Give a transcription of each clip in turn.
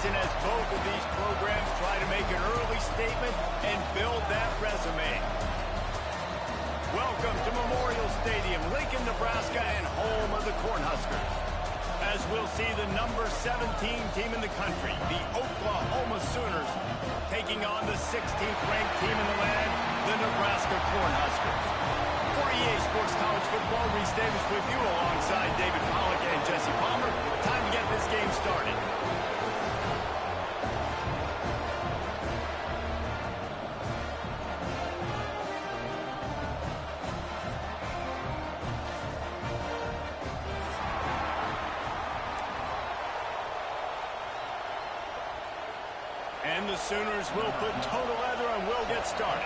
season as both of these programs try to make an early statement and build that resume. Welcome to Memorial Stadium, Lincoln, Nebraska, and home of the Cornhuskers. As we'll see the number 17 team in the country, the Oklahoma Sooners, taking on the 16th ranked team in the land, the Nebraska Cornhuskers. For EA Sports College Football, Reese Davis with you alongside David Pollack and Jesse Palmer. Time to get this game started. And the Sooners will put total leather and will get started.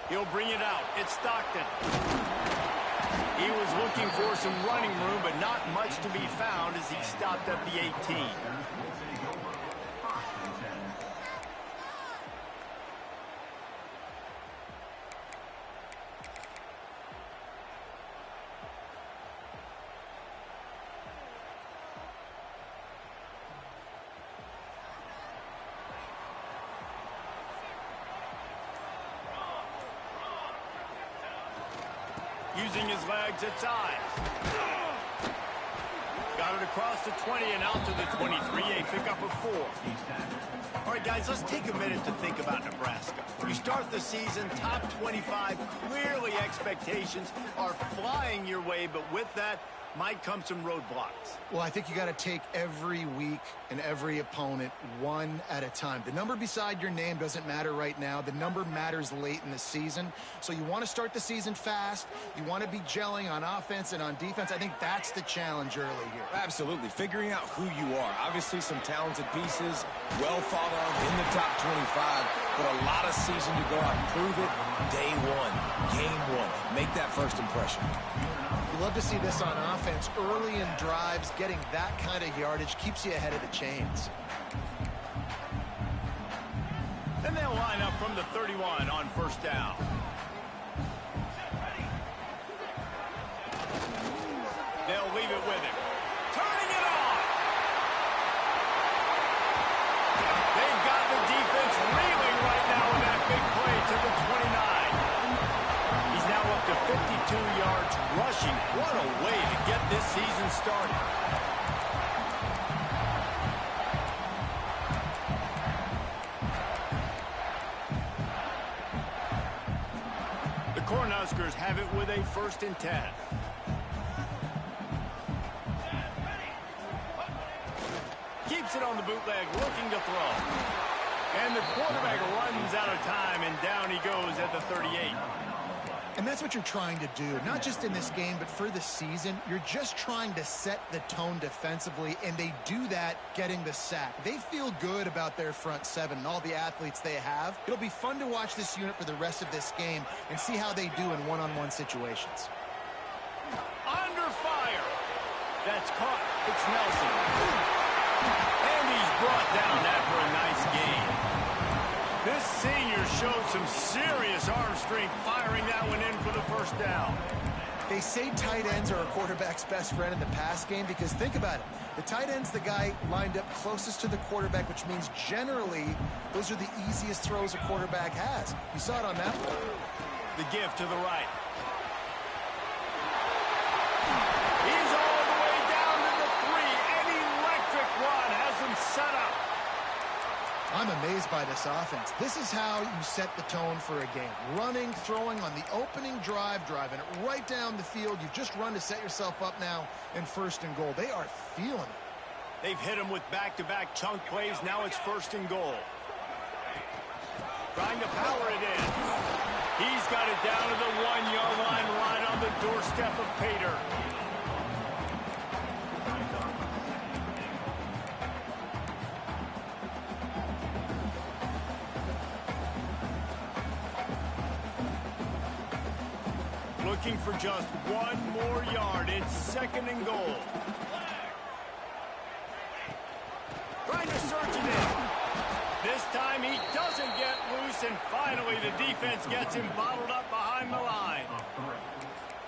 He'll bring it out. It's Stockton. He was looking for some running room, but not much to be found as he stopped at the 18. Using his legs at size. Got it across the 20 and out to the 23. A pickup of 4. All right, guys, let's take a minute to think about Nebraska. You start the season top 25. Clearly expectations are flying your way, but with that might come some roadblocks. Well, I think you got to take every week and every opponent one at a time. The number beside your name doesn't matter right now. The number matters late in the season. So you want to start the season fast. You want to be gelling on offense and on defense. I think that's the challenge early here. Absolutely. Figuring out who you are. Obviously some talented pieces, well thought of in the top 25, but a lot of season to go out and prove it. Day one, game one. Make that first impression. You love to see this on offense. Early in drives, getting that kind of yardage keeps you ahead of the chains. And they'll line up from the 31 on first down. They'll leave it with him. Turning it on. They've got the defense reeling right now with that big play to the 29. He's now up to 52 yards rushing. What a way to get this season started. The Cornhuskers have it with a 1st and 10. Keeps it on the bootleg, looking to throw. And the quarterback runs out of time, and down he goes at the 38. And that's what you're trying to do, not just in this game, but for the season. You're just trying to set the tone defensively, and they do that getting the sack. They feel good about their front seven and all the athletes they have. It'll be fun to watch this unit for the rest of this game and see how they do in one-on-one situations. Under fire. That's caught. It's Nelson. And he's brought down after a nice gain. This senior showed some serious arm strength firing that one in for the 1st down. They say tight ends are a quarterback's best friend in the pass game because think about it. The tight end's the guy lined up closest to the quarterback, which means generally those are the easiest throws a quarterback has. You saw it on that one. The give to the right. He's all the way down to the 3. An electric run has him set up. I'm amazed by this offense. This is how you set the tone for a game. Running, throwing on the opening drive, driving it right down the field. You've just run to set yourself up now in 1st and goal. They are feeling it. They've hit him with back-to-back chunk plays. Now it's 1st and goal. Trying to power it in. He's got it down to the 1-yard line right on the doorstep of Pater. Looking for just 1 more yard. It's 2nd and goal. Trying to search it in. This time he doesn't get loose, and finally the defense gets him bottled up behind the line.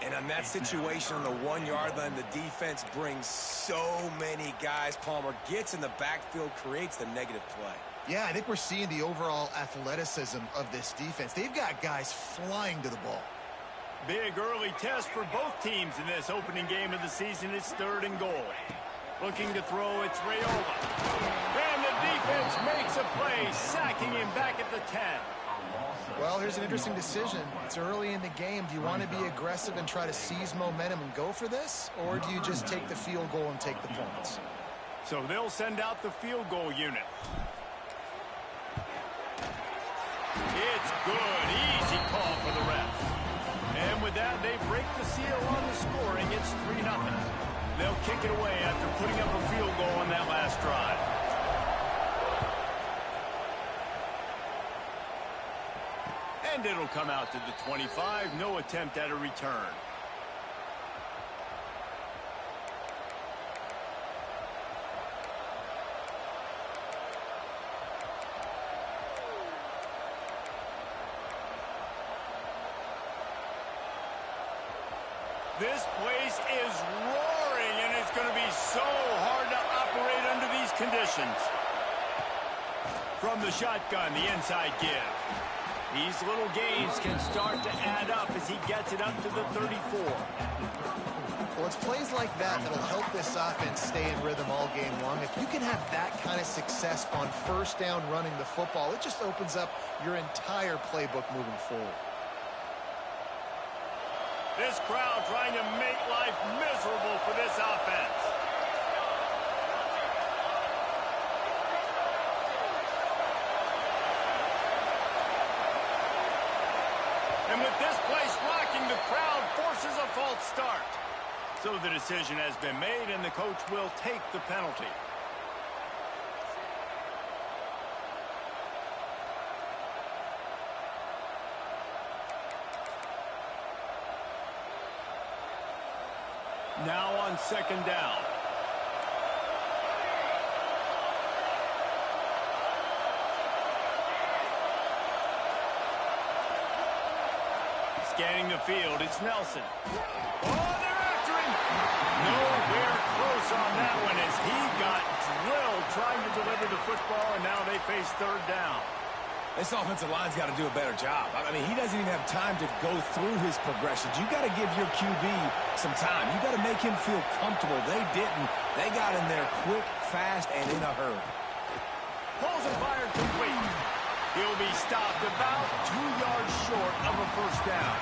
And on that situation on the 1-yard line, the defense brings so many guys. Palmer gets in the backfield, creates the negative play. Yeah, I think we're seeing the overall athleticism of this defense. They've got guys flying to the ball. Big early test for both teams in this opening game of the season. It's 3rd and goal. Looking to throw, it's Raiola. And the defense makes a play, sacking him back at the 10. Well, here's an interesting decision. It's early in the game. Do you want to be aggressive and try to seize momentum and go for this? Or do you just take the field goal and take the points? So they'll send out the field goal unit. It's good. Easy call for the ref. And with that, they break the seal on the scoring. It's 3-0. They'll kick it away after putting up a field goal on that last drive. And it'll come out to the 25. No attempt at a return. This place is roaring, and it's going to be so hard to operate under these conditions. From the shotgun, the inside give. These little gains can start to add up as he gets it up to the 34. Well, it's plays like that that'll help this offense stay in rhythm all game long. If you can have that kind of success on 1st down running the football, it just opens up your entire playbook moving forward. This crowd trying to make life miserable for this offense. And with this place rocking, the crowd forces a false start. So the decision has been made, and the coach will take the penalty. Now on 2nd down. Scanning the field, it's Nelson. Oh, they're after him! Nowhere close on that one as he got drilled trying to deliver the football, and now they face 3rd down. This offensive line's got to do a better job. I mean, he doesn't even have time to go through his progressions. You got to give your QB some time. You got to make him feel comfortable. They didn't. They got in there quick, fast, and in a hurry. Pulls and fired complete. He'll be stopped about 2 yards short of a 1st down.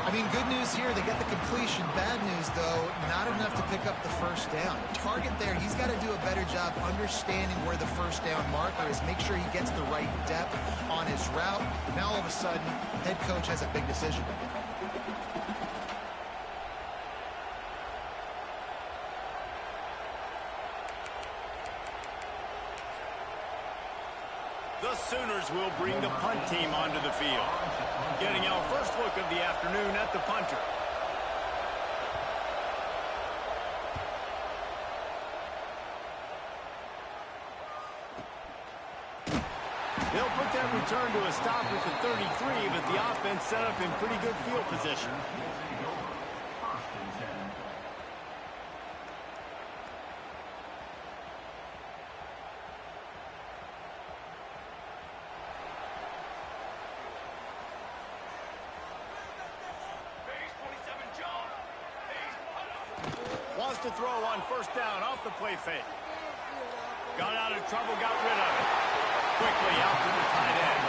I mean, good news here, they get the completion. Bad news, though, not enough to pick up the 1st down. Target there, he's got to do a better job understanding where the 1st down marker is, make sure he gets the right depth on his route. Now, all of a sudden, head coach has a big decision. The Sooners will bring the punt team onto the field. Getting our first look of the afternoon at the punter. They'll put that return to a stop at the 33, but the offense set up in pretty good field position. Wants to throw on 1st down off the play fake. Got out of trouble, got rid of it. Quickly out to the tight end.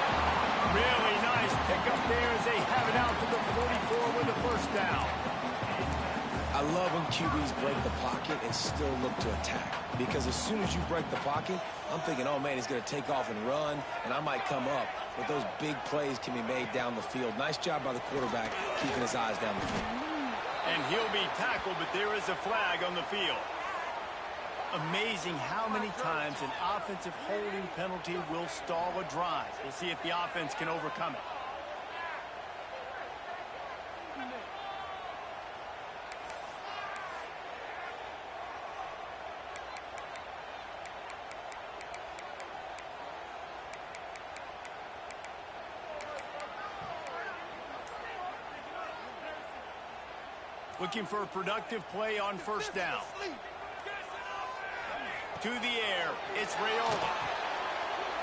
Really nice pickup there as they have it out to the 44 with the 1st down. I love when QBs break the pocket and still look to attack. Because as soon as you break the pocket, I'm thinking, oh, man, he's going to take off and run, and I might come up. But those big plays can be made down the field. Nice job by the quarterback keeping his eyes down the field. And he'll be tackled, but there is a flag on the field. Amazing how many times an offensive holding penalty will stall a drive. We'll see if the offense can overcome it. Looking for a productive play on first down. To the air, it's Raiola.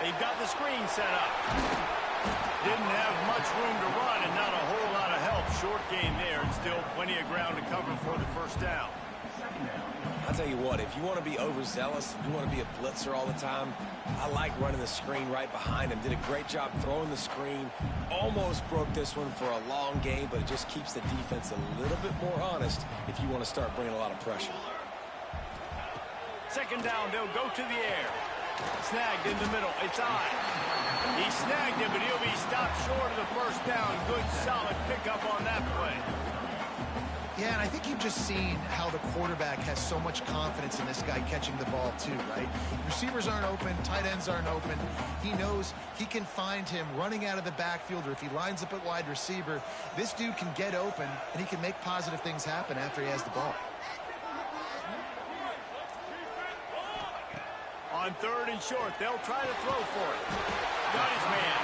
They've got the screen set up. Didn't have much room to run and not a whole lot of help. Short gain there and still plenty of ground to cover for the first down. I'll tell you what, if you want to be overzealous, if you want to be a blitzer all the time, I like running the screen right behind him. Did a great job throwing the screen. Almost broke this one for a long game, but it just keeps the defense a little bit more honest if you want to start bringing a lot of pressure. Second down, they'll go to the air. Snagged in the middle. It's on. He snagged it, but he'll be stopped short of the first down. Good, solid pickup on that play. Yeah, and I think you've just seen how the quarterback has so much confidence in this guy catching the ball too, right? Receivers aren't open, tight ends aren't open. He knows he can find him running out of the backfield, or if he lines up at wide receiver, this dude can get open and he can make positive things happen after he has the ball. On third and short, they'll try to throw for it. Got his man.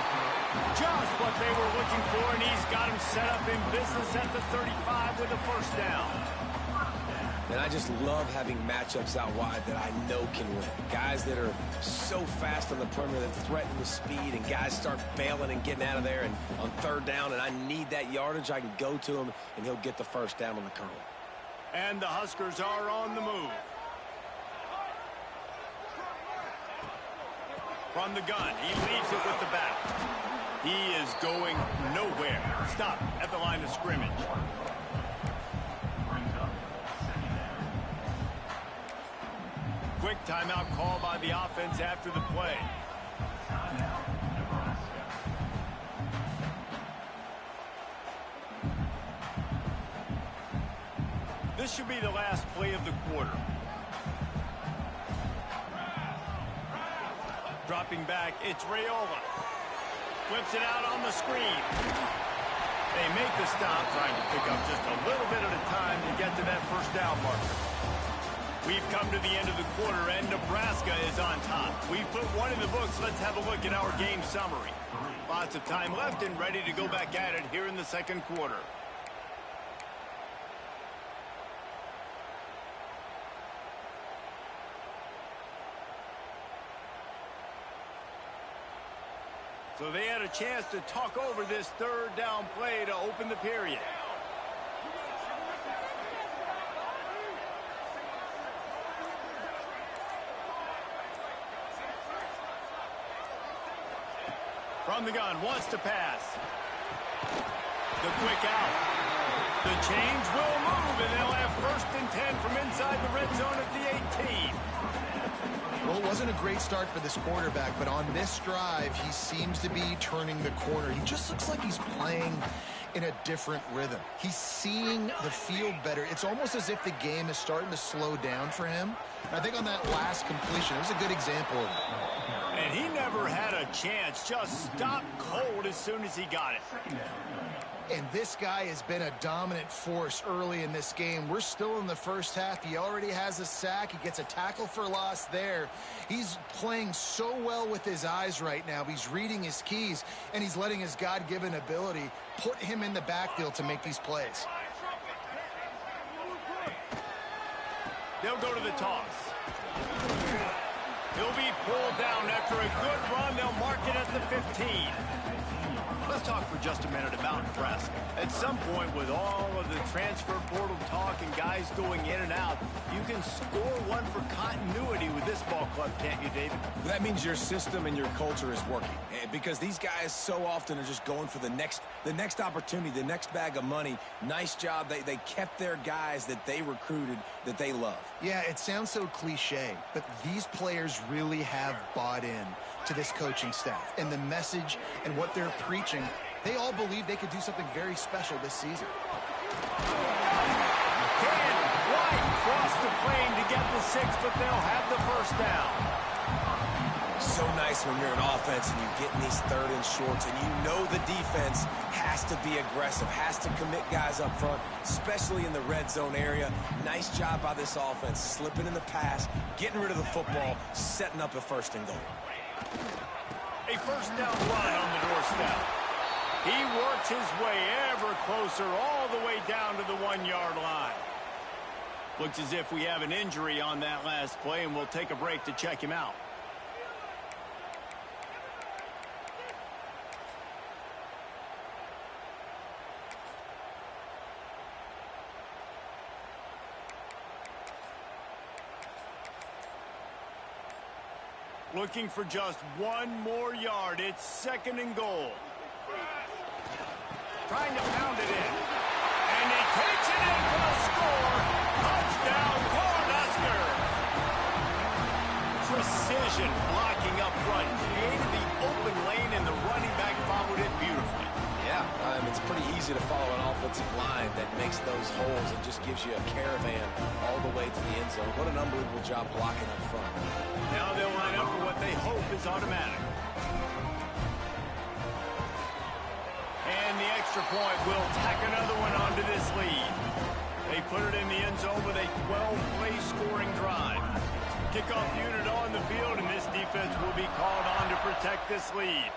Just what they were looking for, and he's got him set up in business at the 35 with a first down. And I just love having matchups out wide that I know can win. Guys that are so fast on the perimeter that threaten with speed, and guys start bailing and getting out of there, and on third down, and I need that yardage, I can go to him, and he'll get the first down on the curl. And the Huskers are on the move. From the gun, he leaves it with the back. He is going nowhere. Stop at the line of scrimmage. Quick timeout call by the offense after the play. This should be the last play of the quarter. Dropping back, it's Raiola. Flips it out on the screen. They make the stop, trying to pick up just a little bit at a time to get to that first down marker. We've come to the end of the quarter, and Nebraska is on top. We've put one in the books. Let's have a look at our game summary. Lots of time left and ready to go back at it here in the second quarter. So they had a chance to talk over this third down play to open the period. From the gun, wants to pass. The quick out. The change will move, and they'll have first and 10 from inside the red zone at the 18. Well, it wasn't a great start for this quarterback, but on this drive, he seems to be turning the corner. He just looks like he's playing in a different rhythm. He's seeing the field better. It's almost as if the game is starting to slow down for him. And I think on that last completion, it was a good example of it. And he never had a chance. Just stopped cold as soon as he got it. And this guy has been a dominant force early in this game. We're still in the first half. He already has a sack. He gets a tackle for loss there. He's playing so well with his eyes right now. He's reading his keys, and he's letting his God-given ability put him in the backfield to make these plays. They'll go to the toss. He'll be pulled down after a good run. They'll mark it at the 15. Let's talk for just a minute about Nebraska. At some point, with all of the transfer portal talk and guys going in and out, you can score one for continuity with this ball club, can't you, David? That means your system and your culture is working, because these guys so often are just going for the next opportunity, the next bag of money. Nice job. They kept their guys that they recruited, that they love. Yeah, it sounds so cliche, but these players really have bought in to this coaching staff and the message and what they're preaching. They all believe they could do something very special this season. Can't quite cross the plane to get the 6, but they'll have the first down. So nice when you're an offense and you get in these third and shorts and you know the defense has to be aggressive, has to commit guys up front, especially in the red zone area. Nice job by this offense, slipping in the pass, getting rid of the football, setting up a first and goal. A first down run on the doorstep. He works his way ever closer all all the way down to the 1-yard line. Looks as if we have an injury on that last play, and we'll take a break to check him out. Looking for just one more yard. It's 2nd and goal. Trying to pound it in. And he takes it in for a score. Touchdown, Cornhuskers. Precision blocking up front. Created the open lane, and the running back followed it beautifully. Yeah, it's pretty easy to follow an offensive line that makes those holes and just gives you a caravan all the way to the end zone. What an unbelievable job blocking up front. Now they'll line up for what they hope is automatic. And the extra point will tack another one onto this lead. They put it in the end zone with a 12-play scoring drive. Kickoff unit on the field, and this defense will be called on to protect this lead.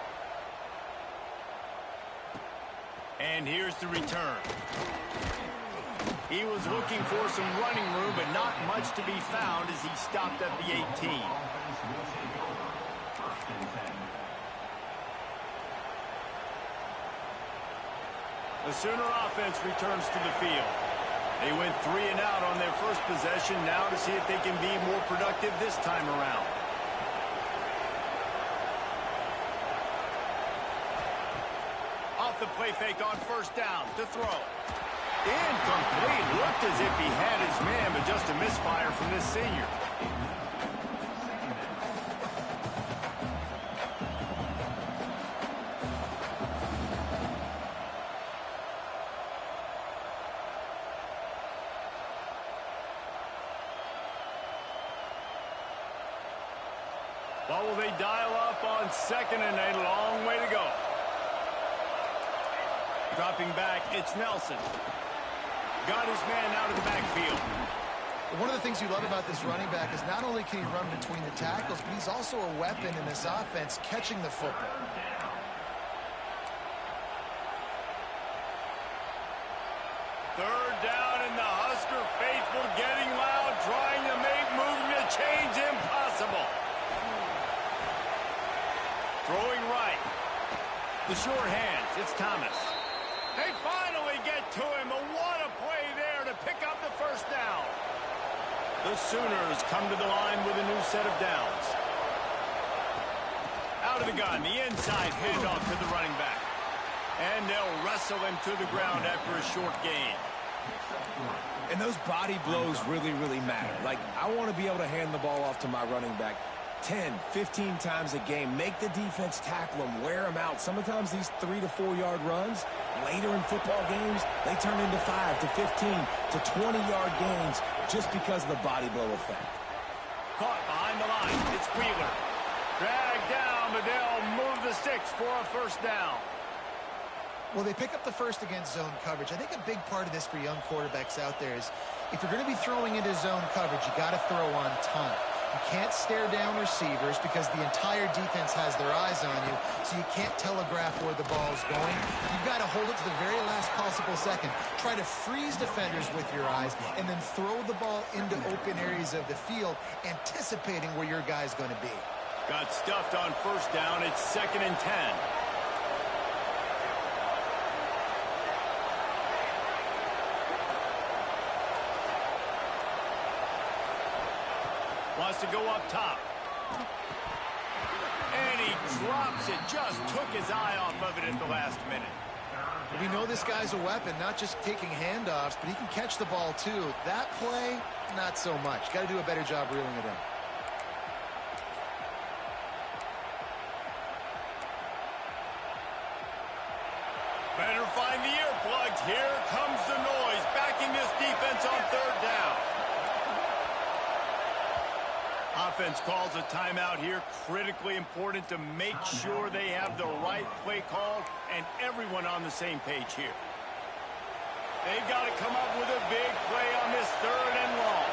And here's the return. He was looking for some running room, but not much to be found as he stopped at the 18. The Sooner offense returns to the field. They went 3 and out on their first possession, now to see if they can be more productive this time around. Off the play fake on 1st down to throw. Incomplete. Looked as if he had his man, but just a misfire from this senior. What will they dial up on 2nd and a long way to go? Dropping back, it's Nelson. Got his man out of the backfield. One of the things you love about this running back is not only can he run between the tackles, but he's also a weapon in this offense catching the football. Third down, and the Husker faithful getting loud, trying to make moving the chains impossible. Throwing right. The short hands, it's Thomas. They finally get to him, but what a play there to pick up the 1st down. The Sooners come to the line with a new set of downs. Out of the gun, the inside handoff to the running back. And they'll wrestle him to the ground after a short gain. And those body blows really, really matter. Like, I want to be able to hand the ball off to my running back 10, 15 times a game. Make the defense tackle them, wear them out. Sometimes these 3 to 4 yard runs, later in football games, they turn into 5 to 15 to 20-yard gains just because of the body blow effect. Caught behind the line. It's Wheeler. Dragged down, but they'll move the sticks for a 1st down. Well, they pick up the 1st against zone coverage. I think a big part of this for young quarterbacks out there is if you're going to be throwing into zone coverage, you got to throw on time. You can't stare down receivers because the entire defense has their eyes on you, so you can't telegraph where the ball's going. You've got to hold it to the very last possible second. Try to freeze defenders with your eyes, and then throw the ball into open areas of the field, anticipating where your guy's going to be. Got stuffed on 1st down. It's 2nd and 10. Wants to go up top. And he drops it. Just took his eye off of it at the last minute. We know this guy's a weapon, not just taking handoffs, but he can catch the ball too. That play, not so much. Got to do a better job reeling it in. Better find the earplugs. Here comes the noise, backing this defense on 3rd down. Offense calls a timeout here. Critically important to make sure they have the right play call and everyone on the same page here. They've got to come up with a big play on this 3rd and long.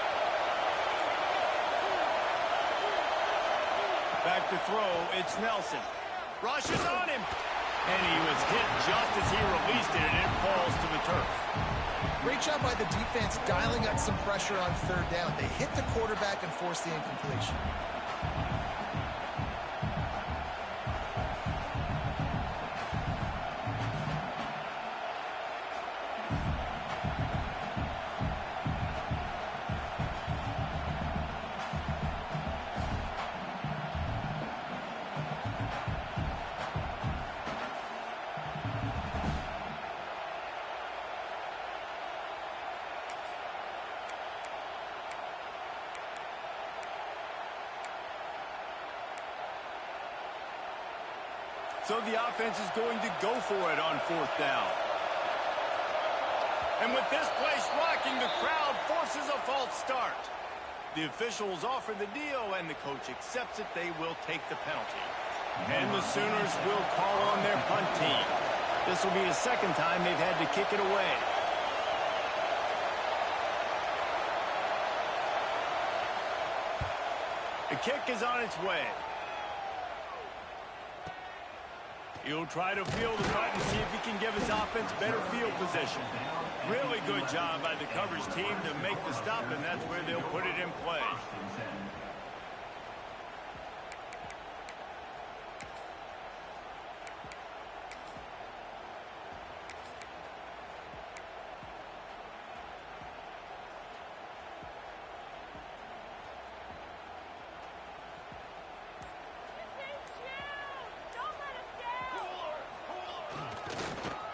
Back to throw, it's Nelson. Rushes on him. And he was hit just as he released it, and it falls to the turf. Great job by the defense dialing up some pressure on third down. They hit the quarterback and forced the incompletion. So the offense is going to go for it on fourth down. And with this place rocking, the crowd forces a false start. The officials offer the deal, and the coach accepts it. They will take the penalty. And the Sooners will call on their punt team. This will be the second time they've had to kick it away. The kick is on its way. He'll try to field the punt and see if he can give his offense better field position. Really good job by the coverage team to make the stop, and that's where they'll put it in play.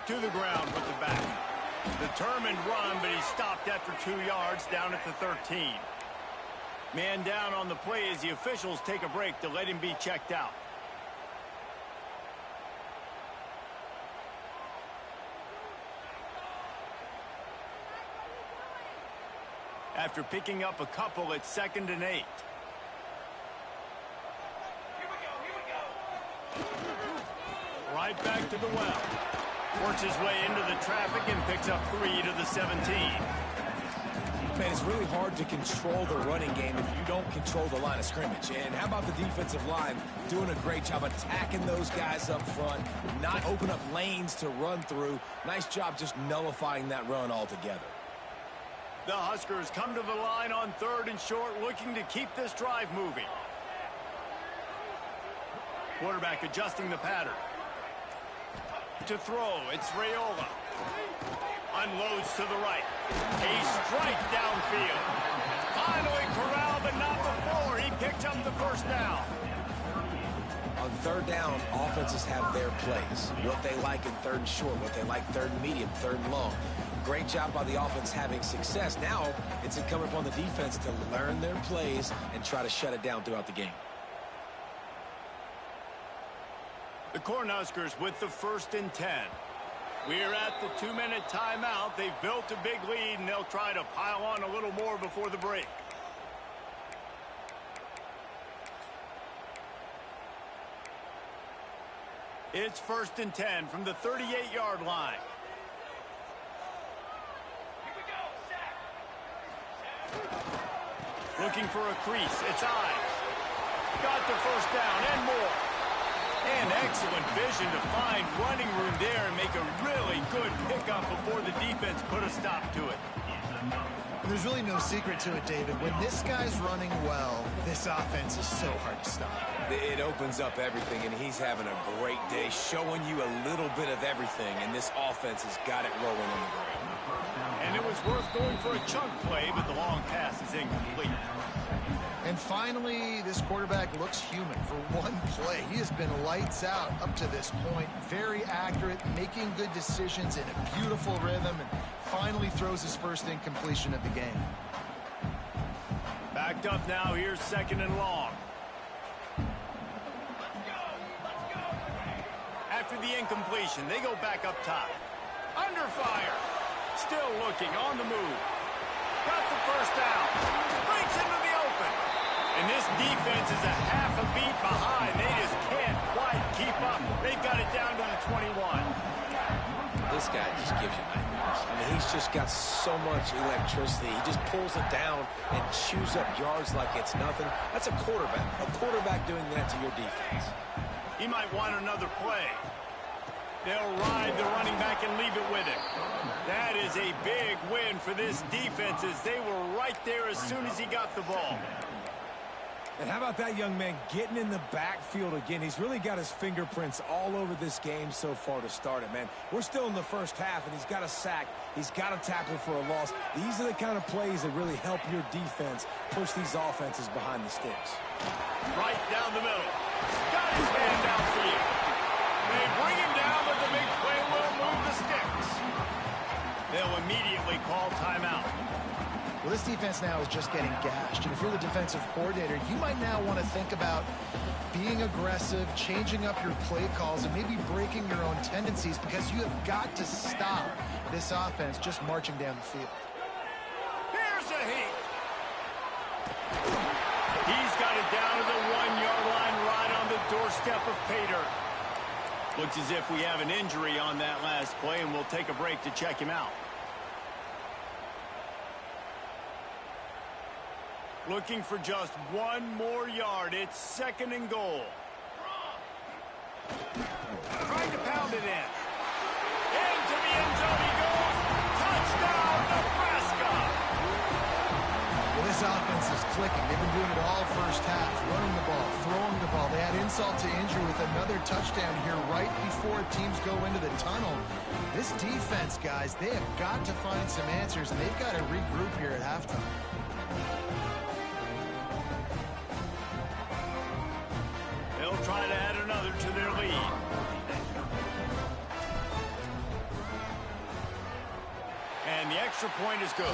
To the ground with the back. Determined run, but he stopped after 2 yards down at the 13. Man down on the play as the officials take a break to let him be checked out. After picking up a couple, it's 2nd and 8. Right back to the well. Works his way into the traffic and picks up 3 to the 17. Man, it's really hard to control the running game if you don't control the line of scrimmage. And how about the defensive line doing a great job attacking those guys up front, not open up lanes to run through. Nice job just nullifying that run altogether. The Huskers come to the line on 3rd and short, looking to keep this drive moving. Quarterback adjusting the pattern. To throw, it's Raiola. Unloads to the right. A strike downfield. Finally corralled, but not before. He picked up the first down. On 3rd down, offenses have their plays. What they like in 3rd and short, what they like 3rd and medium, 3rd and long. Great job by the offense having success. Now, it's incumbent upon the defense to learn their plays and try to shut it down throughout the game. The Cornhuskers with the 1st and 10. We're at the 2-minute timeout. They've built a big lead, and they'll try to pile on a little more before the break. It's 1st and 10 from the 38-yard line. Looking for a crease. It's Ives. Got the first down and more. And excellent vision to find running room there and make a really good pickup before the defense put a stop to it. There's really no secret to it, David. When this guy's running well, this offense is so hard to stop. It opens up everything, and he's having a great day, showing you a little bit of everything, and this offense has got it rolling on the ground. And it was worth going for a chunk play, but the long pass is incomplete. And finally, this quarterback looks human for one play. He has been lights out up to this point. Very accurate, making good decisions in a beautiful rhythm, and finally throws his first incompletion of the game. Backed up now. Here's 2nd and long. After the incompletion, they go back up top. Under fire. Still looking, on the move. Got the first down. Breaks into the open. And this defense is a half a beat behind. They just can't quite keep up. They've got it down to the 21. This guy just gives you nightmares. I mean, he's just got so much electricity. He just pulls it down and chews up yards like it's nothing. That's a quarterback. A quarterback doing that to your defense. He might want another play. They'll ride the running back and leave it with him. That is a big win for this defense as they were right there as soon as he got the ball. And how about that young man getting in the backfield again? He's really got his fingerprints all over this game so far to start it, man. We're still in the first half, and he's got a sack. He's got a tackle for a loss. These are the kind of plays that really help your defense push these offenses behind the sticks. Right down the middle. Got his man down for you. They bring him down, but the big play will move the sticks. They'll immediately call timeout. Well, this defense now is just getting gashed. And if you're the defensive coordinator, you might now want to think about being aggressive, changing up your play calls, and maybe breaking your own tendencies because you have got to stop this offense just marching down the field. Here's a heat. He's got it down to the 1-yard line right on the doorstep of pay dirt. Looks as if we have an injury on that last play, and we'll take a break to check him out. Looking for just one more yard. It's 2nd and goal. Trying to pound it in. Into the end zone he goes. Touchdown, Nebraska! Well, this offense is clicking. They've been doing it all first half. Running the ball, throwing the ball. They had insult to injury with another touchdown here right before teams go into the tunnel. This defense, guys, they have got to find some answers, and they've got to regroup here at halftime. Try to add another to their lead. And the extra point is good.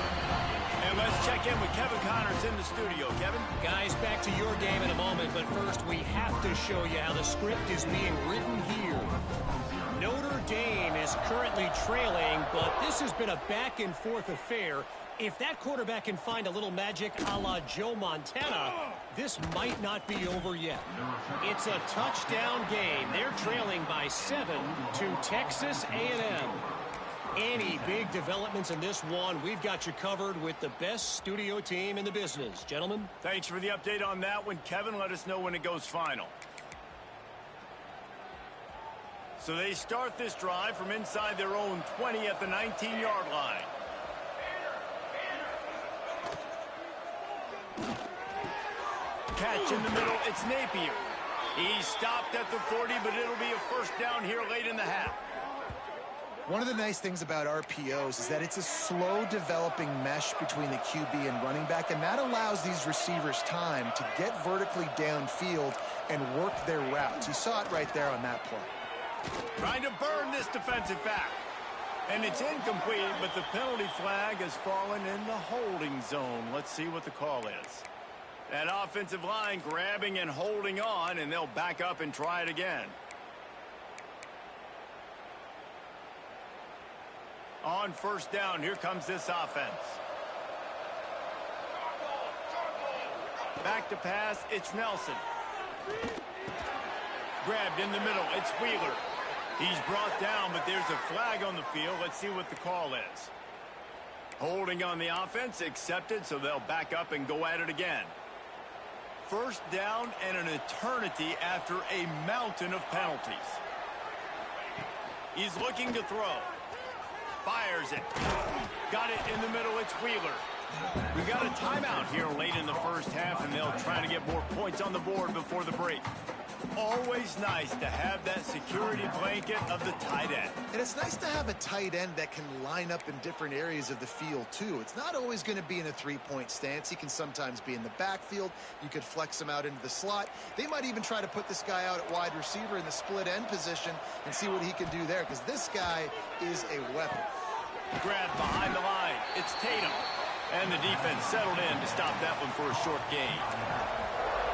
And let's check in with Kevin Connors in the studio. Kevin? Guys, back to your game in a moment, but first we have to show you how the script is being written here. Notre Dame is currently trailing, but this has been a back-and-forth affair. If that quarterback can find a little magic a la Joe Montana, this might not be over yet. It's a touchdown game. They're trailing by 7 to Texas A&M. Any big developments in this one, we've got you covered with the best studio team in the business. Gentlemen? Thanks for the update on that one, Kevin. Let us know when it goes final. So they start this drive from inside their own 20 at the 19-yard line. Catch in the middle, it's Napier. He stopped at the 40, but it'll be a first down here late in the half. One of the nice things about RPOs is that it's a slow developing mesh between the QB and running back, and that allows these receivers time to get vertically downfield and work their routes. You saw it right there on that play. Trying to burn this defensive back. And it's incomplete, but the penalty flag has fallen in the holding zone. Let's see what the call is. That offensive line grabbing and holding on, and they'll back up and try it again. On first down, here comes this offense. Back to pass, it's Nelson. Grabbed in the middle, it's Wheeler. He's brought down, but there's a flag on the field. Let's see what the call is. Holding on the offense, accepted, so they'll back up and go at it again. First down and an eternity after a mountain of penalties. He's looking to throw. Fires it. Got it in the middle, it's Wheeler. We've got a timeout here late in the first half, and they'll try to get more points on the board before the break. Always nice to have that security blanket of the tight end. And it's nice to have a tight end that can line up in different areas of the field, too. It's not always going to be in a three-point stance. He can sometimes be in the backfield. You could flex him out into the slot. They might even try to put this guy out at wide receiver in the split end position and see what he can do there, because this guy is a weapon. Grab behind the line. It's Tatum. And the defense settled in to stop that one for a short gain.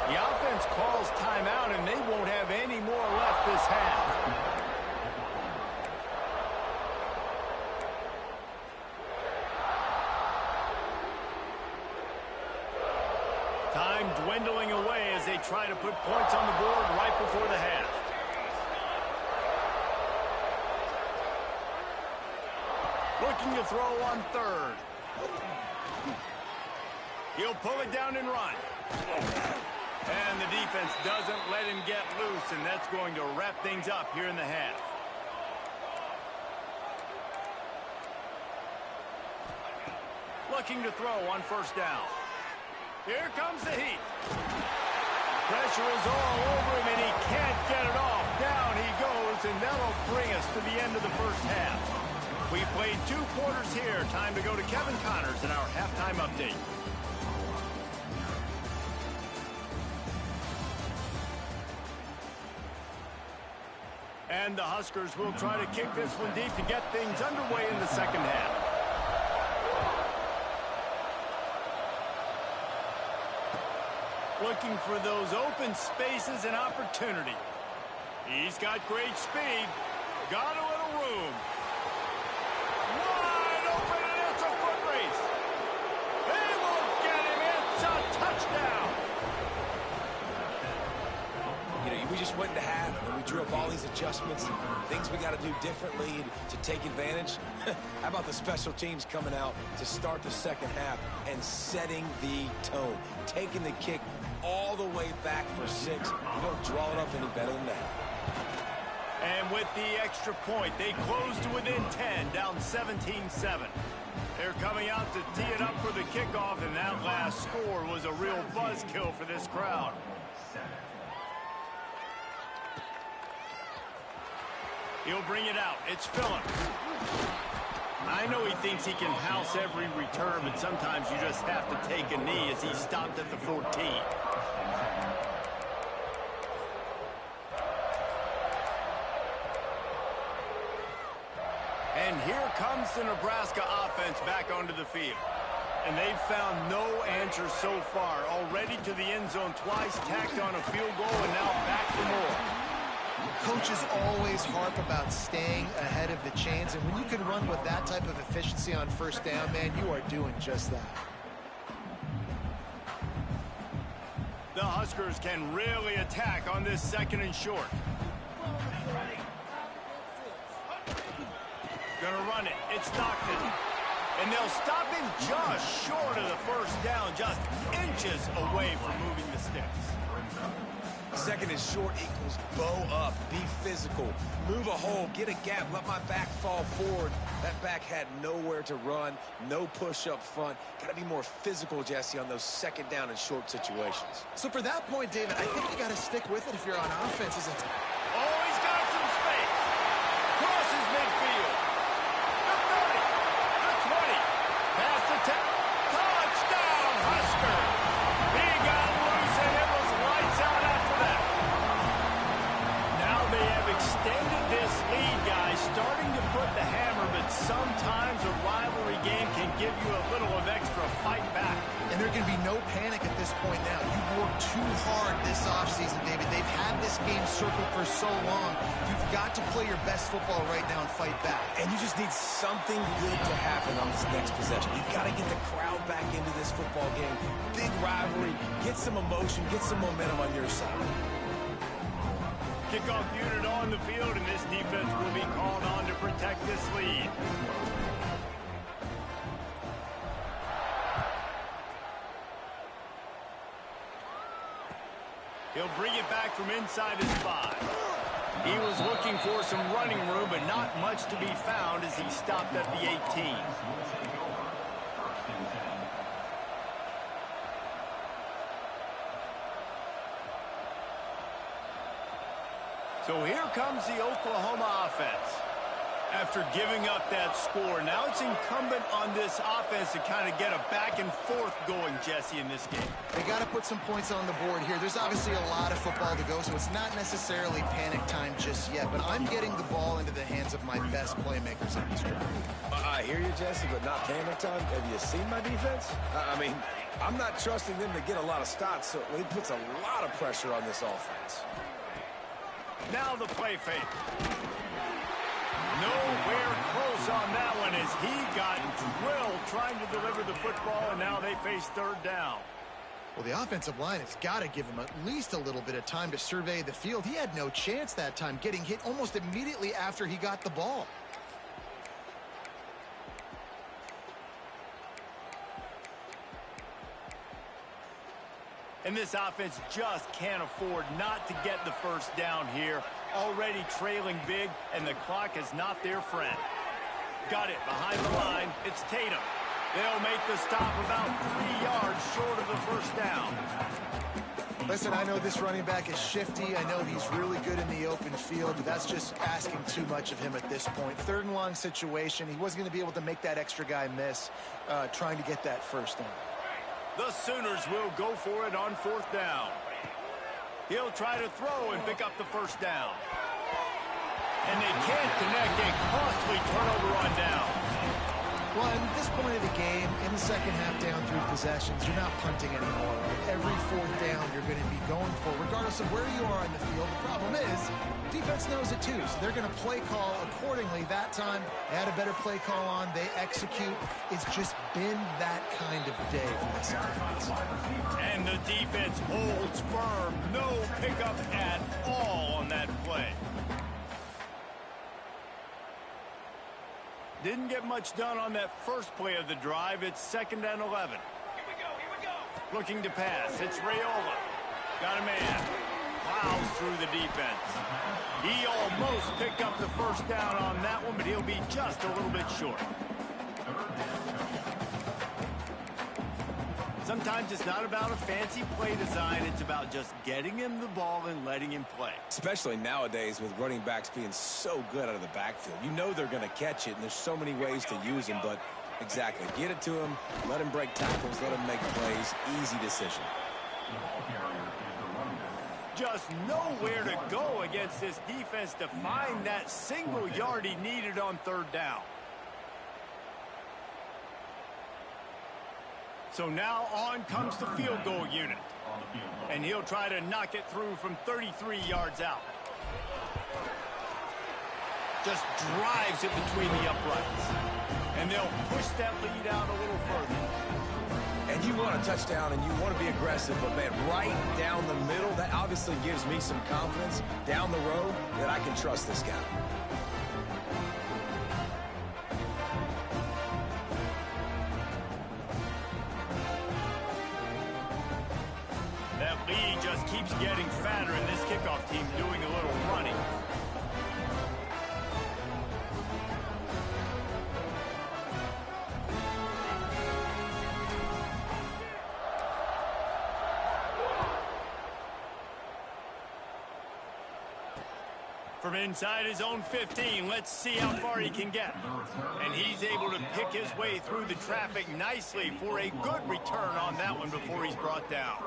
The offense calls timeout, and they won't have any more left this half. Time dwindling away as they try to put points on the board right before the half. Looking to throw on third. He'll pull it down and run. And the defense doesn't let him get loose, and that's going to wrap things up here in the half. looking to throw on first down. Here comes the heat. Pressure is all over him, and he can't get it off. Down he goes, and that'll bring us to the end of the first half. We played 2 quarters here. Time to go to Kevin Connors in our halftime update. And the Huskers will try to kick this one deep to get things underway in the second half. Looking for those open spaces and opportunity. He's got great speed. Got a little room. Wide open, and it's a foot race. They will get him. It's a touchdown. You know, we just went into half, and we drew up all these adjustments, things we got to do differently to take advantage. How about the special teams coming out to start the second half and setting the tone, taking the kick all the way back for 6. You don't draw it up any better than that. And with the extra point, they close to within 10, down 17-7. They're coming out to tee it up for the kickoff, and that last score was a real buzzkill for this crowd. He'll bring it out. It's Phillips. I know he thinks he can house every return, but sometimes you just have to take a knee as he stopped at the 14. And here comes the Nebraska offense back onto the field. And they've found no answer so far. Already to the end zone twice, tacked on a field goal, and now back for more. Coaches always harp about staying ahead of the chains, and when you can run with that type of efficiency on first down, man, you are doing just that. The Huskers can really attack on this 2nd and short. Gonna run it. It's Stockton. And they'll stop him just short of the first down, just inches away from moving the sticks. 2nd and short equals bow up, be physical, move a hole, get a gap, let my back fall forward. That back had nowhere to run, no push up front. Got to be more physical, Jesse, on those 2nd down and short situations. So for that point, David, I think you got to stick with it if you're on offense. Oh, he's got some space. Crosses midfield. The 30, the 20, past the 10. Touchdown, Husker. He got loose, and it was lights out after that. Now they have extended this lead, guys, starting to put the hammer, but sometimes a rivalry game can give you a little of extra fight back. And there can be no panic at this point now. You've worked too hard this offseason, David. They've had this game circled for so long. You've got to play your best football right now and fight back. And you just need something good to happen on this next possession. You've got to get the crowd back into this football game. Big rivalry. Get some emotion. Get some momentum on your side. Kickoff unit on the field, and this defense will be called on to protect this lead. He'll bring it back from inside his 5. He was looking for some running room, but not much to be found as he stopped at the 18. So here comes the Oklahoma offense. After giving up that score, now it's incumbent on this offense to kind of get a back and forth going, Jesse, in this game. They got to put some points on the board here. There's obviously a lot of football to go, so it's not necessarily panic time just yet, but I'm getting the ball into the hands of my best playmakers on this drive. I hear you, Jesse, but not panic time. Have you seen my defense? I mean, I'm not trusting them to get a lot of stops, so it puts a lot of pressure on this offense. Now the play fake. Nowhere close on that one as he got drilled trying to deliver the football, and now they face 3rd down. Well, the offensive line has got to give him at least a little bit of time to survey the field. He had no chance that time, getting hit almost immediately after he got the ball. And this offense just can't afford not to get the first down here. Already trailing big, and the clock is not their friend. Got it behind the line. It's Tatum. They'll make the stop about 3 yards short of the first down. Listen, I know this running back is shifty. I know he's really good in the open field, but that's just asking too much of him at this point. 3rd and long situation. He wasn't going to be able to make that extra guy miss trying to get that first down. The Sooners will go for it on 4th down. He'll try to throw and pick up the first down. And they can't connect. A costly turnover on down. Well, at this point of the game, in the second half down 3 possessions, you're not punting anymore. Right? Every 4th down you're going to be going for, regardless of where you are on the field. The problem is, defense knows it too, so they're going to play call accordingly. That time, they had a better play call on. They execute. It's just been that kind of day for this offense. And the defense holds firm. No pickup at all on that play. Didn't get much done on that first play of the drive. It's 2nd and 11. Here we go. Looking to pass. It's Raiola. Got a man. Plows through the defense. He almost picked up the first down on that one, but he'll be just a little bit short. Sometimes it's not about a fancy play design. It's about just getting him the ball and letting him play. Especially nowadays with running backs being so good out of the backfield. You know they're going to catch it, and there's so many ways to use them. But exactly, get it to him, let him break tackles, let him make plays. Easy decision. Just nowhere to go against this defense to find that single yard he needed on 3rd down. So now on comes the field goal unit. And he'll try to knock it through from 33 yards out. Just drives it between the uprights. And they'll push that lead out a little further. And you want a touchdown and you want to be aggressive, but man, right down the middle, that obviously gives me some confidence down the road that I can trust this guy. That lead just keeps getting fatter, and this kickoff team doing a little running. From inside his own 15, let's see how far he can get. And he's able to pick his way through the traffic nicely for a good return on that one before he's brought down.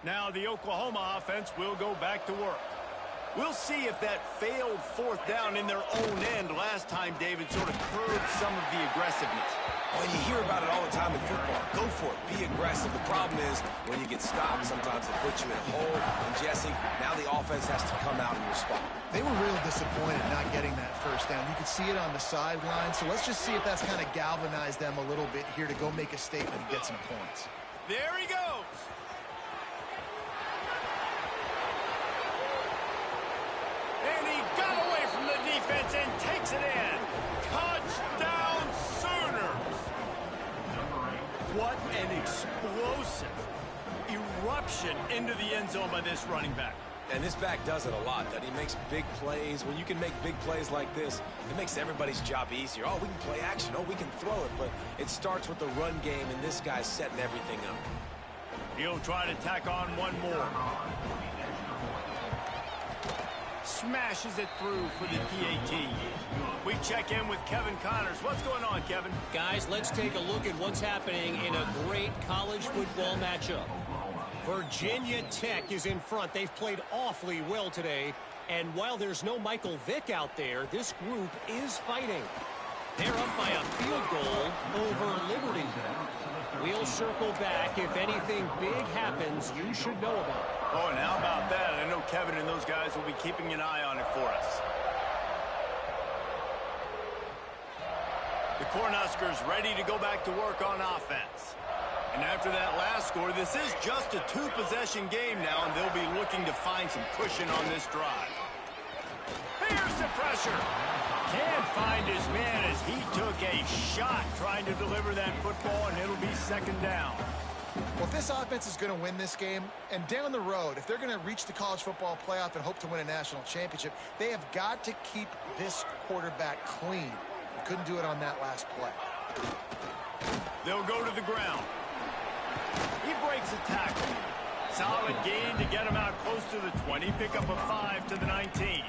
Now the Oklahoma offense will go back to work. We'll see if that failed 4th down in their own end last time, David, sort of curbed some of the aggressiveness. Well, you hear about it all the time in football. Go for it. Be aggressive. The problem is when you get stopped, sometimes it puts you in a hole. And, Jesse, now the offense has to come out and respond. They were real disappointed not getting that first down. You could see it on the sideline. So let's just see if that's kind of galvanized them a little bit here to go make a statement and get some points. There he goes. Defense and takes it in. Touchdown Sooners. What an explosive eruption into the end zone by this running back. And this back does it a lot, that he makes big plays. When you can make big plays like this, it makes everybody's job easier. Oh, we can play action. Oh, we can throw it. But it starts with the run game, and this guy's setting everything up. He'll try to tack on one more. Smashes it through for the PAT. We check in with Kevin Connors. What's going on, Kevin? Guys, let's take a look at what's happening in a great college football matchup. Virginia Tech is in front. They've played awfully well today. And while there's no Michael Vick out there, this group is fighting. They're up by a field goal over Liberty. We'll circle back. If anything big happens, you should know about it. Oh, and how about that? I know Kevin and those guys will be keeping an eye on it for us. The Cornhuskers ready to go back to work on offense. And after that last score, this is just a 2-possession game now, and they'll be looking to find some cushion on this drive. Here's the pressure. Can't find his man as he took a shot trying to deliver that football, and it'll be second down. Well, if this offense is going to win this game, and down the road, if they're going to reach the college football playoff and hope to win a national championship, they have got to keep this quarterback clean. They couldn't do it on that last play. They'll go to the ground. He breaks a tackle. Solid gain to get him out close to the 20. Pick up a 5 to the 19.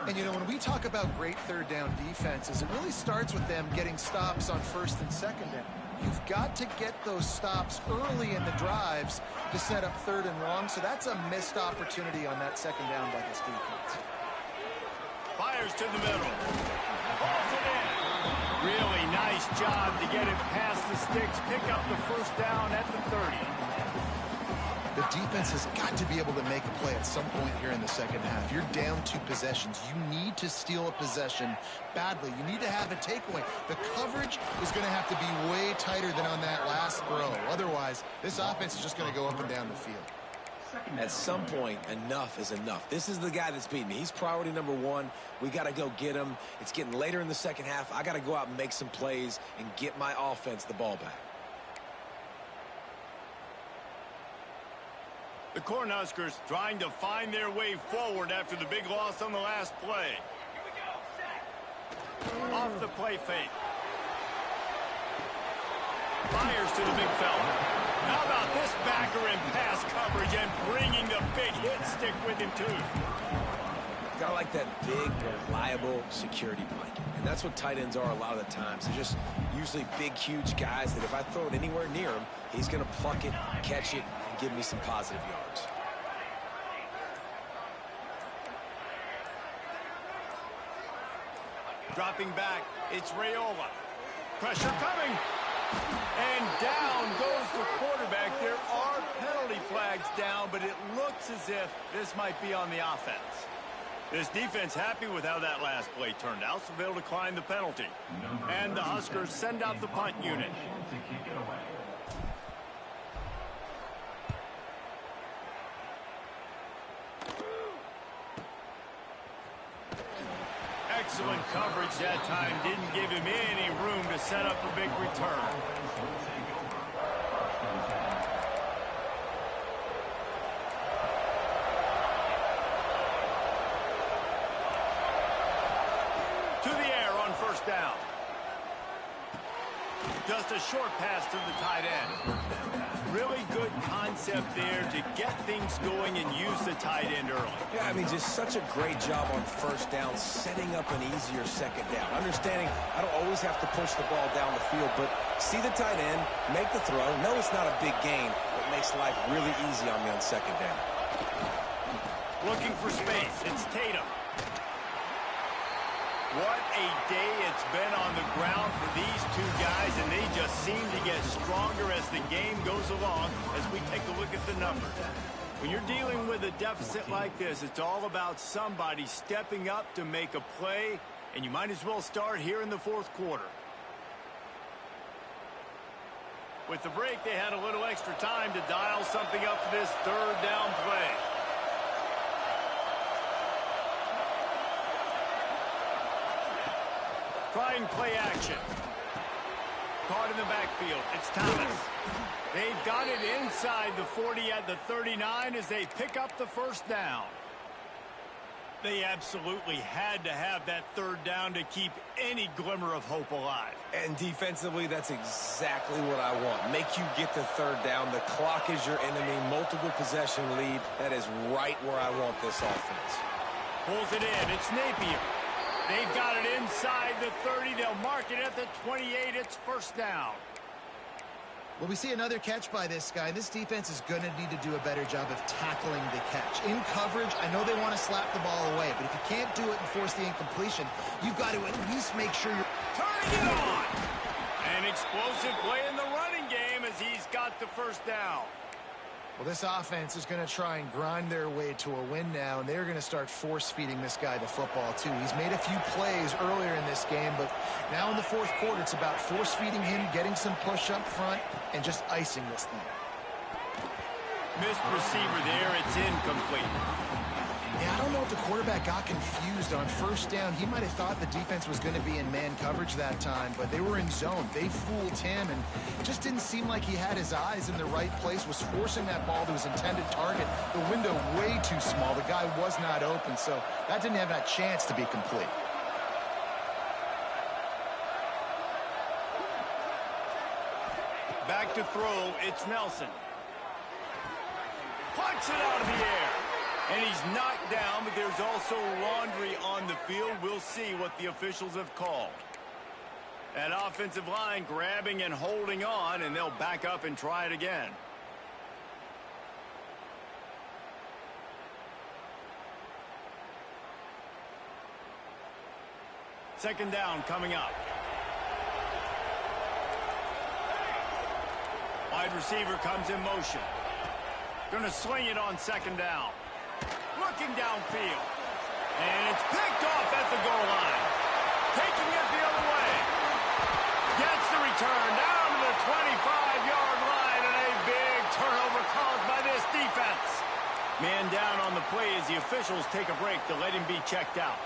And, you know, when we talk about great third down defenses, it really starts with them getting stops on first and second down. You've got to get those stops early in the drives to set up third and long, so that's a missed opportunity on that second down by this defense. Fires to the middle. Balls it in. Really nice job to get it past the sticks. Pick up the first down at the 30. The defense has got to be able to make a play at some point here in the second half. You're down 2 possessions. You need to steal a possession badly. You need to have a takeaway. The coverage is going to have to be way tighter than on that last throw. Otherwise, this offense is just going to go up and down the field. At some point, enough is enough. This is the guy that's beating me. He's priority number 1. We got to go get him. It's getting later in the second half. I got to go out and make some plays and get my offense the ball back. The Cornhuskers trying to find their way forward after the big loss on the last play. Off the play fake. Fires to the big fella. How about this backer in pass coverage and bringing the big hit stick with him, too? Got to like that big, reliable security blanket. And that's what tight ends are a lot of the times. They're just usually big, huge guys that if I throw it anywhere near him, he's going to pluck it, catch it, and give me some positive yards. Dropping back, it's Raiola. Pressure coming. And down goes the quarterback. There are penalty flags down, but it looks as if this might be on the offense. This defense happy with how that last play turned out, so they'll decline the penalty. And the Huskers send out the punt unit. Excellent coverage that time. Didn't give him any room to set up a big return. To the air on first down. Just a short pass to the tight end. Really good concept there to get things going and use the tight end early. Yeah, I mean, just such a great job on first down, setting up an easier second down. Understanding I don't always have to push the ball down the field, but see the tight end, make the throw. No, it's not a big gain, but makes life really easy on me on second down. Looking for space. It's Tatum. What a day it's been on the ground for these two guys, and they just seem to get stronger as the game goes along as we take a look at the numbers. When you're dealing with a deficit like this, it's all about somebody stepping up to make a play, and you might as well start here in the fourth quarter. With the break, they had a little extra time to dial something up for this third down play. Trying play action. Caught in the backfield. It's Thomas. They've got it inside the 40 at the 39 as they pick up the first down. They absolutely had to have that third down to keep any glimmer of hope alive. And defensively, that's exactly what I want. Make you get the third down. The clock is your enemy. Multiple possession lead. That is right where I want this offense. Pulls it in. It's Napier. They've got it inside the 30. They'll mark it at the 28. It's first down. Well, we see another catch by this guy. This defense is going to need to do a better job of tackling the catch. In coverage, I know they want to slap the ball away, but if you can't do it and force the incompletion, you've got to at least make sure you're turning it on. An explosive play in the running game as he's got the first down. Well, this offense is going to try and grind their way to a win now, and they're going to start force-feeding this guy the football, too. He's made a few plays earlier in this game, but now in the fourth quarter, it's about force-feeding him, getting some push up front, and just icing this thing. Missed receiver there. It's incomplete. Yeah, I don't know if the quarterback got confused on first down. He might have thought the defense was going to be in man coverage that time, but they were in zone. They fooled him and just didn't seem like he had his eyes in the right place, was forcing that ball to his intended target. The window way too small. The guy was not open, so that didn't have that chance to be complete. Back to throw, it's Nelson. Punts it out of the air. And he's knocked down, but there's also laundry on the field. We'll see what the officials have called. That offensive line grabbing and holding on, and they'll back up and try it again. Second down coming up. Wide receiver comes in motion. Gonna swing it on second down. Looking downfield. And it's picked off at the goal line. Taking it the other way. Gets the return down to the 25-yard line, and a big turnover caused by this defense. Man down on the play as the officials take a break to let him be checked out.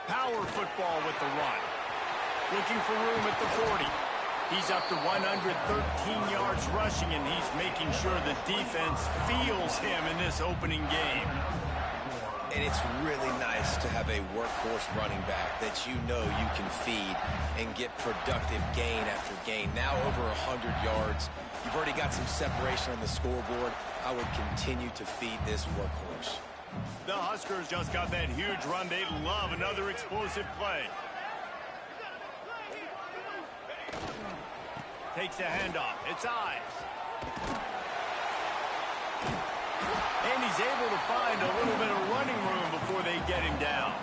Power football with the run. Looking for room at the 40. He's up to 113 yards rushing, and he's making sure the defense feels him in this opening game. And it's really nice to have a workhorse running back that you know you can feed and get productive gain after gain. Now over 100 yards. You've already got some separation on the scoreboard. I would continue to feed this workhorse. The Huskers just got that huge run. They love another explosive play. Takes a handoff. It's Ives. And he's able to find a little bit of running room before they get him down.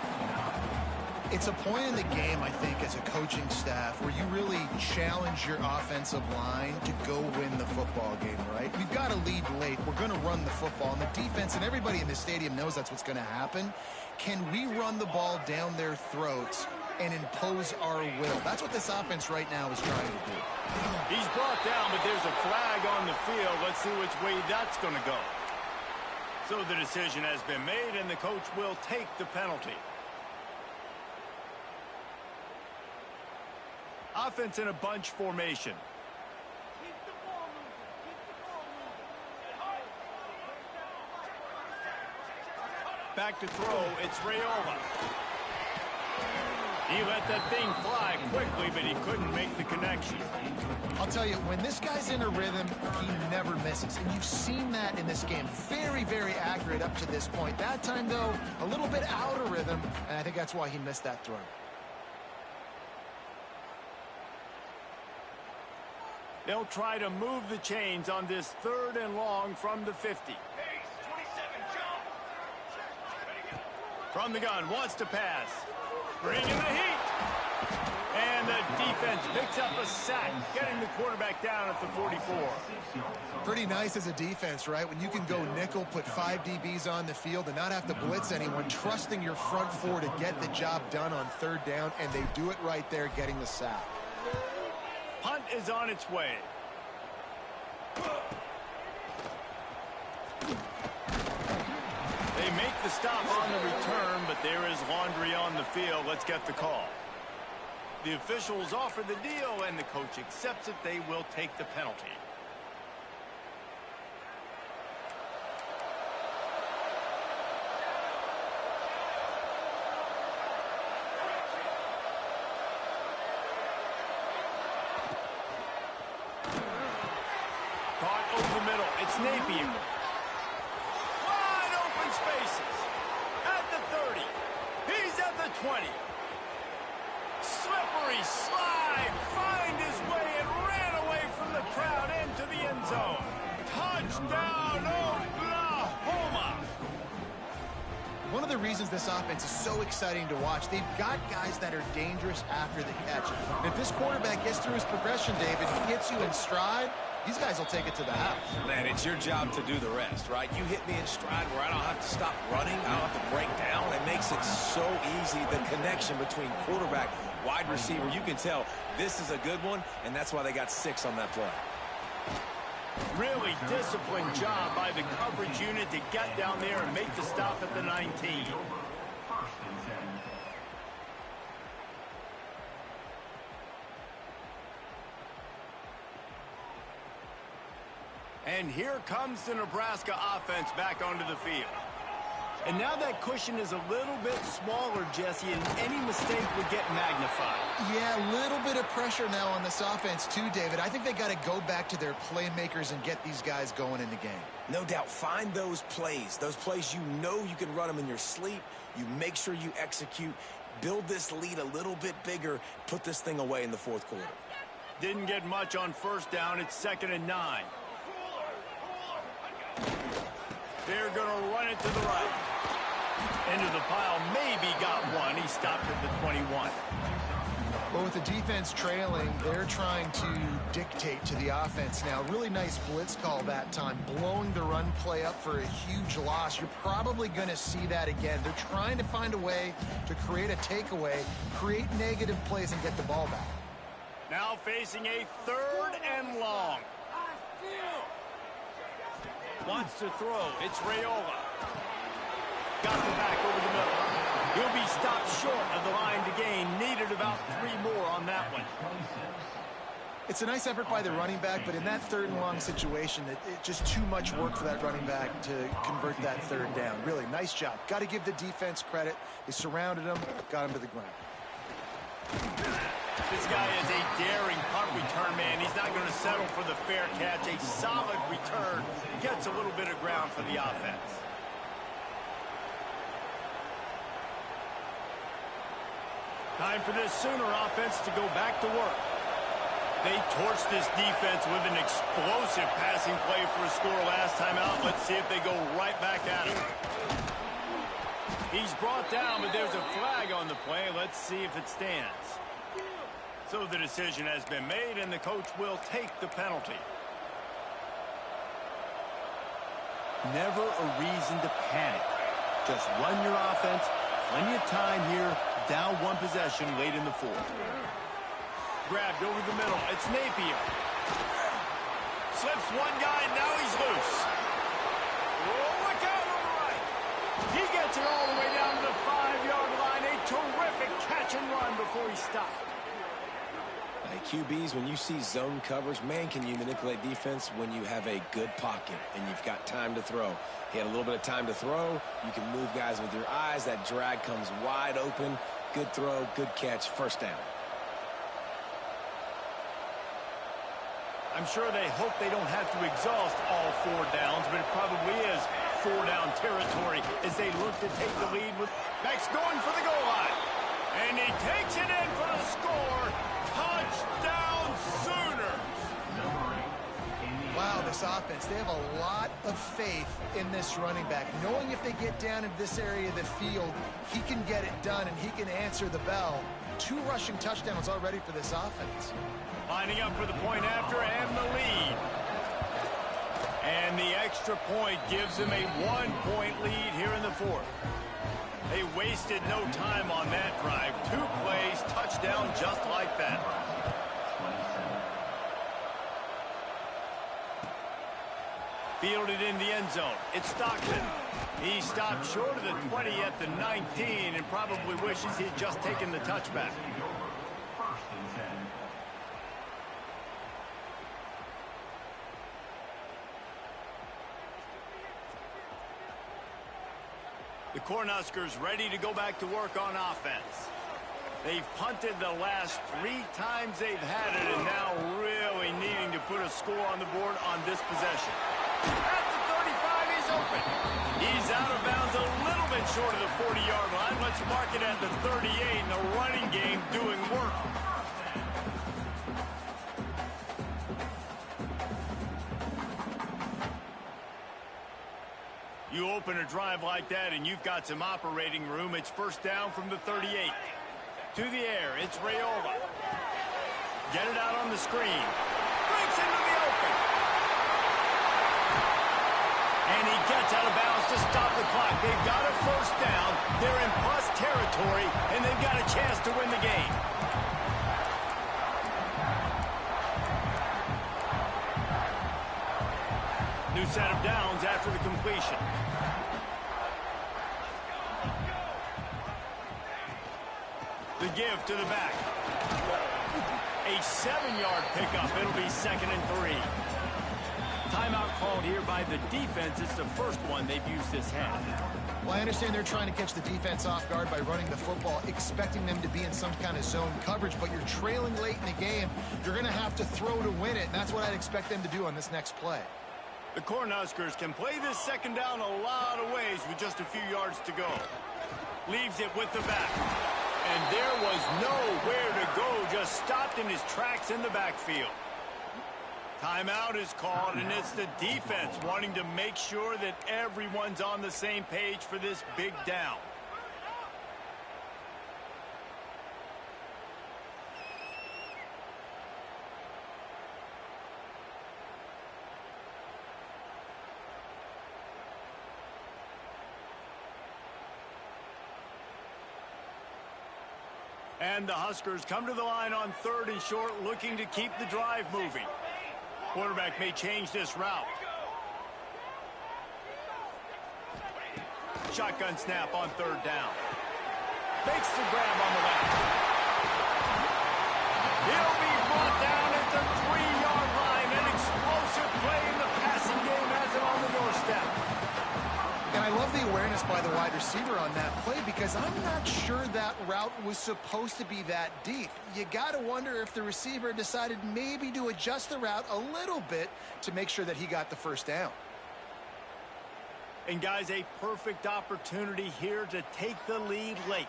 It's a point in the game, I think, as a coaching staff where you really challenge your offensive line to go win the football game, right? We've got to lead late. We're going to run the football. And the defense and everybody in the stadium knows that's what's going to happen. Can we run the ball down their throats and impose our will? That's what this offense right now is trying to do. He's brought down, but there's a flag on the field. Let's see which way that's going to go. So the decision has been made, and the coach will take the penalty. Offense in a bunch formation. Back to throw, it's Rayola. He let that thing fly quickly, but he couldn't make the connection. I'll tell you, when this guy's in a rhythm, he never misses. And you've seen that in this game. Very, very accurate up to this point. That time, though, a little bit out of rhythm, and I think that's why he missed that throw. They'll try to move the chains on this third and long from the 50. From the gun, wants to pass. Bringing the heat. And the defense picks up a sack, getting the quarterback down at the 44. Pretty nice as a defense, right? When you can go nickel, put 5 DBs on the field and not have to blitz anyone, trusting your front four to get the job done on third down, and they do it right there, getting the sack. Punt is on its way. They make the stop on the return, but there is laundry on the field. Let's get the call. The officials offer the deal, and the coach accepts it. They will take the penalty. Caught over the middle. It's Napier. Wide open spaces. At the 30. He's at the 20. Slippery slide. Find his way and ran away from the crowd into the end zone. Touchdown, Oklahoma. One of the reasons this offense is so exciting to watch. They've got guys that are dangerous after the catch. And if this quarterback gets through his progression, David, he gets you in stride, these guys will take it to the house. Man, it's your job to do the rest, right? You hit me in stride where I don't have to stop running. I don't have to break down. It makes it so easy, the connection between quarterback, wide receiver. You can tell this is a good one, and that's why they got 6 on that play. Really disciplined job by the coverage unit to get down there and make the stop at the 19. And here comes the Nebraska offense back onto the field. And now that cushion is a little bit smaller, Jesse, and any mistake would get magnified. Yeah, a little bit of pressure now on this offense too, David. I think they got to go back to their playmakers and get these guys going in the game. No doubt. Find those plays you know you can run them in your sleep. You make sure you execute. Build this lead a little bit bigger. Put this thing away in the fourth quarter. Didn't get much on first down. It's 2nd and 9. They're going to run it to the right. Into the pile, maybe got one. He stopped at the 21. Well, with the defense trailing, they're trying to dictate to the offense now. Really nice blitz call that time, blowing the run play up for a huge loss. You're probably going to see that again. They're trying to find a way to create a takeaway, create negative plays, and get the ball back. Now facing a 3rd and long. Wants to throw. It's Raiola. Got the back over the middle. He'll be stopped short of the line to gain. Needed about 3 more on that one. It's a nice effort by the running back, but in that 3rd and long situation, it's just too much work for that running back to convert that 3rd down. Really, nice job. Got to give the defense credit. They surrounded him, got him to the ground. This guy is a daring punt return man. He's not going to settle for the fair catch. A solid return. Gets a little bit of ground for the offense. Time for this Sooner offense to go back to work. They torched this defense with an explosive passing play for a score last time out. Let's see if they go right back at him. He's brought down, but there's a flag on the play. Let's see if it stands. So the decision has been made, and the coach will take the penalty. Never a reason to panic. Just run your offense. Plenty of time here. Down 1 possession late in the 4th. Grabbed over the middle. It's Napier. Slips one guy, and now he's loose. Oh, look out on the right. He gets it all the way down to the 5-yard line. A terrific catch and run before he stopped. QBs, when you see zone coverage, man, can you manipulate defense when you have a good pocket and you've got time to throw. He had a little bit of time to throw. You can move guys with your eyes. That drag comes wide open. Good throw, good catch, 1st down. I'm sure they hope they don't have to exhaust all 4 downs, but it probably is 4-down territory as they look to take the lead with Beck's going for the goal line. And he takes it in for the score. Touchdown Sooners! Wow, this offense, they have a lot of faith in this running back. Knowing if they get down into this area of the field, he can get it done and he can answer the bell. 2 rushing touchdowns already for this offense. Lining up for the point after and the lead. And the extra point gives them a 1-point lead here in the 4th. They wasted no time on that drive. 2 plays, touchdown just like that. Fielded in the end zone. It's Stockton. He stopped short of the 20 at the 19 and probably wishes he'd just taken the touchback. The Cornhuskers ready to go back to work on offense. They've punted the last 3 times they've had it, and now really needing to put a score on the board on this possession. At the 35, he's open. He's out of bounds a little bit short of the 40-yard line. Let's mark it at the 38, and the running game doing work. You open a drive like that and you've got some operating room. It's first down from the 38. To the air, it's Raiola. Get it out on the screen. Breaks into the open. And he gets out of bounds to stop the clock. They've got a first down. They're in plus territory, and they've got a chance to win the game. New set of downs after the completion. The give to the back. A 7-yard pickup. It'll be 2nd and 3. Timeout called here by the defense. It's the first one they've used this half. Well, I understand they're trying to catch the defense off guard by running the football, expecting them to be in some kind of zone coverage, but you're trailing late in the game. You're going to have to throw to win it, and that's what I'd expect them to do on this next play. The Cornhuskers can play this second down a lot of ways with just a few yards to go. Leaves it with the back. And there was nowhere to go, just stopped in his tracks in the backfield. Timeout is called, and it's the defense wanting to make sure that everyone's on the same page for this big down. And the Huskers come to the line on 3rd and short, looking to keep the drive moving. Quarterback may change this route. Shotgun snap on 3rd down. Makes the grab on the left. He'll be brought down at the 3-yard line. An explosive play in the passing game has it on the doorstep. And I love the awareness by the wide receiver on that play because I'm not sure that route was supposed to be that deep. You got to wonder if the receiver decided maybe to adjust the route a little bit to make sure that he got the first down. And guys, a perfect opportunity here to take the lead late.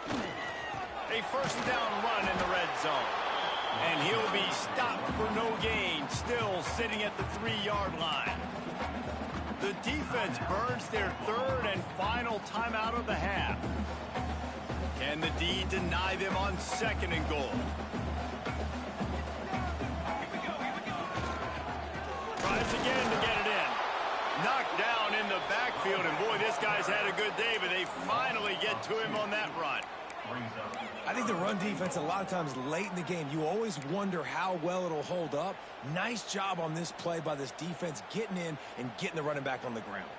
A first down run in the red zone. And he'll be stopped for no gain, still sitting at the 3-yard line. The defense burns their 3rd and final timeout of the half. Can the D deny them on 2nd and goal? Tries again to get it in. Knocked down in the backfield, and boy, this guy's had a good day, but they finally get to him on that run. I think the run defense, a lot of times late in the game, you always wonder how well it'll hold up. Nice job on this play by this defense, getting in and getting the running back on the ground.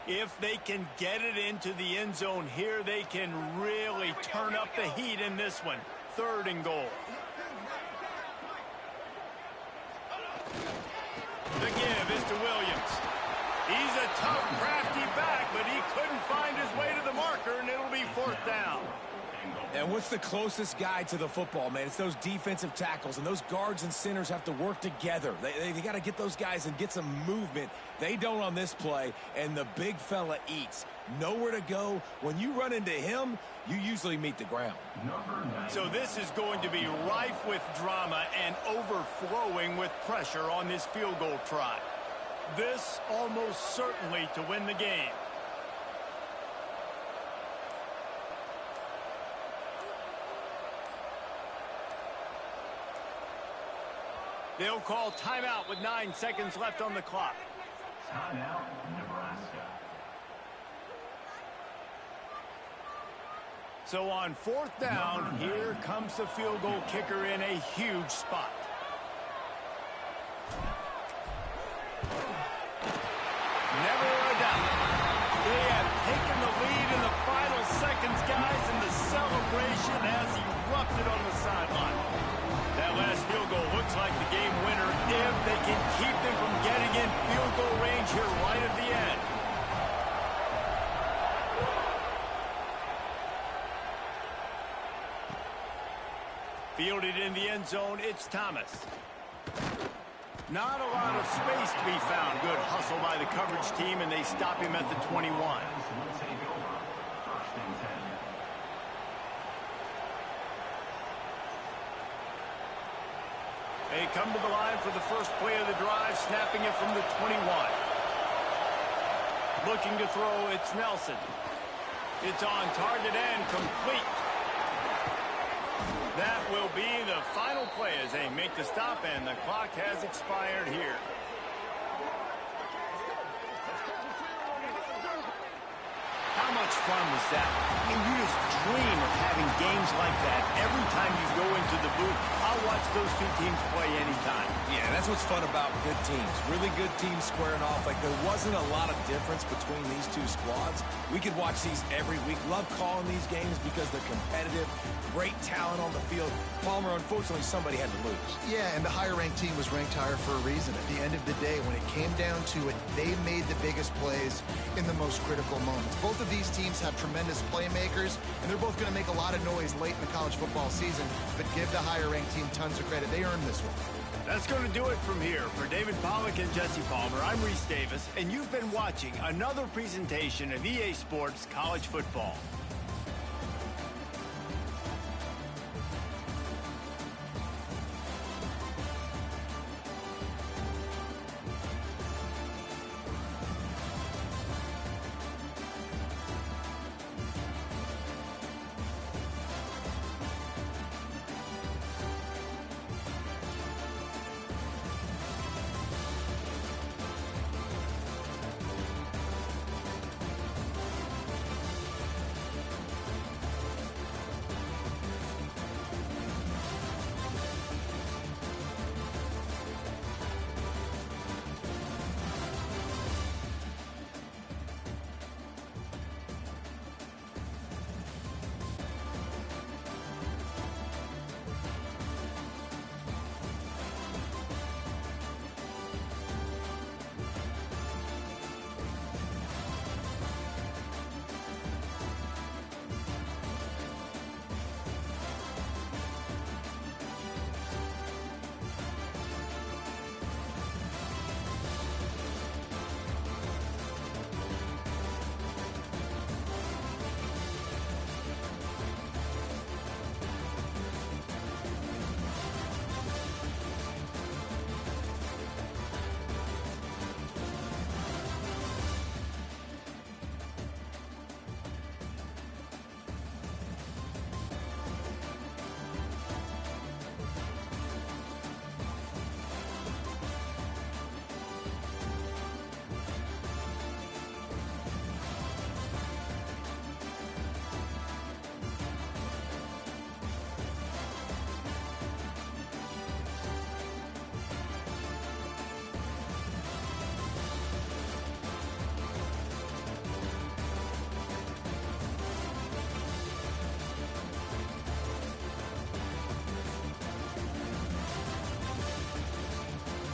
If they can get it into the end zone here, they can really turn up the heat in this one. 3rd and goal. The give is to Williams. He's a tough, crafty back, but he couldn't find his way to the marker, and it'll be 4th down. And what's the closest guy to the football, man? It's those defensive tackles, and those guards and centers have to work together. They got to get those guys and get some movement. They don't on this play, and the big fella eats. Nowhere to go. When you run into him, you usually meet the ground. So this is going to be rife with drama and overflowing with pressure on this field goal try. This almost certainly to win the game. They'll call timeout with 9 seconds left on the clock. Timeout, Nebraska. So on 4th down, here comes the field goal kicker in a huge spot. Never a doubt. They have taken the lead in the final seconds, guys, and the celebration has erupted on the sideline. That last field goal looks like the game winner if they can keep them from getting in field goal range here right at the end. Fielded in the end zone, it's Thomas. Not a lot of space to be found. Good hustle by the coverage team, and they stop him at the 21. They come to the line for the first play of the drive, snapping it from the 21. Looking to throw, it's Nelson. It's on target and complete. That will be the final play as they make the stop, and the clock has expired here. How much fun was that? And you just dream of having games like that every time you go into the booth. I'll watch those two teams play anytime. Yeah, that's what's fun about good teams. Really good teams squaring off. Like, there wasn't a lot of difference between these two squads. We could watch these every week. Love calling these games because they're competitive. Great talent on the field. Palmer, unfortunately, somebody had to lose. Yeah, and the higher-ranked team was ranked higher for a reason. At the end of the day, when it came down to it, they made the biggest plays in the most critical moments. Both of these teams have tremendous playmakers, and they're both going to make a lot of noise late in the college football season, but give the higher-ranked team tons of credit. They earned this one. That's going to do it from here. For David Pollack and Jesse Palmer, I'm Reese Davis, and you've been watching another presentation of EA Sports College Football.